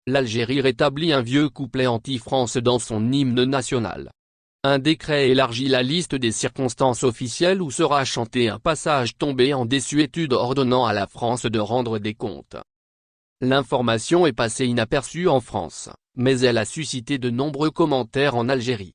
l'Algérie rétablit un vieux couplet anti-France dans son hymne national. Un décret élargit la liste des circonstances officielles où sera chanté un passage tombé en désuétude ordonnant à la France de rendre des comptes. L'information est passée inaperçue en France, mais elle a suscité de nombreux commentaires en Algérie.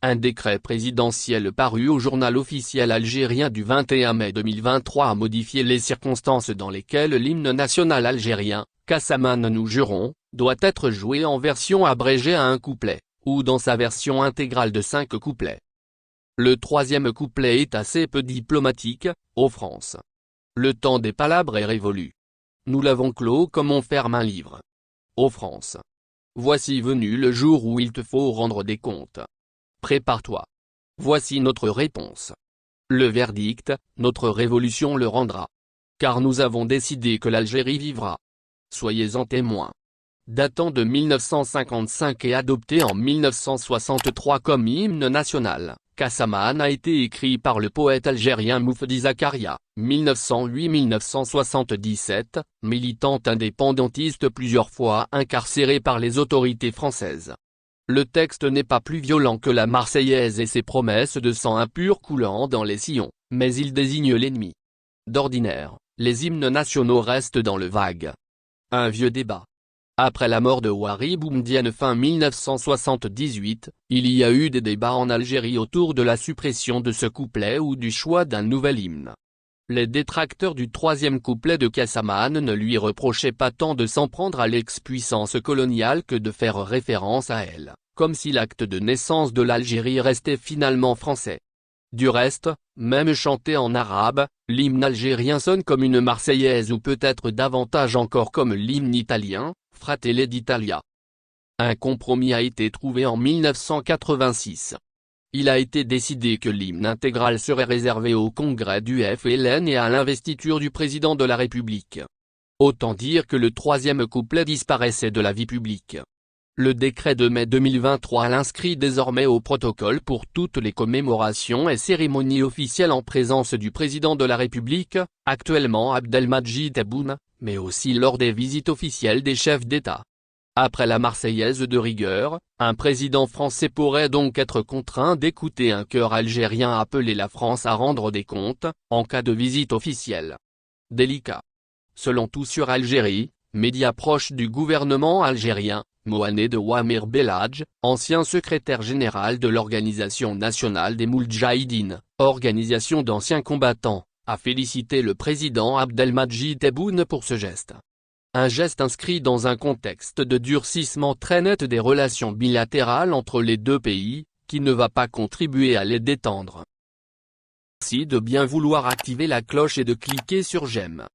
Un décret présidentiel paru au journal officiel algérien du 21 mai 2023 a modifié les circonstances dans lesquelles l'hymne national algérien, Kassaman nous jurons, doit être joué en version abrégée à un couplet, ou dans sa version intégrale de 5 couplets. Le troisième couplet est assez peu diplomatique, ô France. Le temps des palabres est révolu. Nous l'avons clos comme on ferme un livre. Ô France. Voici venu le jour où il te faut rendre des comptes. Prépare-toi. Voici notre réponse. Le verdict, notre révolution le rendra. Car nous avons décidé que l'Algérie vivra. Soyez-en témoins. Datant de 1955 et adopté en 1963 comme hymne national, Kassaman a été écrit par le poète algérien Moufdi Zakaria, 1908-1977, militant indépendantiste plusieurs fois incarcéré par les autorités françaises. Le texte n'est pas plus violent que la Marseillaise et ses promesses de sang impur coulant dans les sillons, mais il désigne l'ennemi. D'ordinaire, les hymnes nationaux restent dans le vague. Un vieux débat. Après la mort de Ouari Boumedienne fin 1978, il y a eu des débats en Algérie autour de la suppression de ce couplet ou du choix d'un nouvel hymne. Les détracteurs du troisième couplet de Kassaman ne lui reprochaient pas tant de s'en prendre à l'ex-puissance coloniale que de faire référence à elle, comme si l'acte de naissance de l'Algérie restait finalement français. Du reste, même chanté en arabe, l'hymne algérien sonne comme une Marseillaise ou peut-être davantage encore comme l'hymne italien, Fratelli d'Italia. Un compromis a été trouvé en 1986. Il a été décidé que l'hymne intégral serait réservé au congrès du FLN et à l'investiture du président de la République. Autant dire que le troisième couplet disparaissait de la vie publique. Le décret de mai 2023 l'inscrit désormais au protocole pour toutes les commémorations et cérémonies officielles en présence du président de la République, actuellement Abdelmadjid Tebboune, mais aussi lors des visites officielles des chefs d'État. Après la Marseillaise de rigueur, un président français pourrait donc être contraint d'écouter un chœur algérien appeler la France à rendre des comptes, en cas de visite officielle. Délicat. Selon Tout sur Algérie, média proche du gouvernement algérien, Mohamed Ouamir Belhadj, ancien secrétaire général de l'Organisation nationale des Moudjahidines, organisation d'anciens combattants, a félicité le président Abdelmadjid Tebboune pour ce geste. Un geste inscrit dans un contexte de durcissement très net des relations bilatérales entre les deux pays, qui ne va pas contribuer à les détendre. Merci de bien vouloir activer la cloche et de cliquer sur j'aime.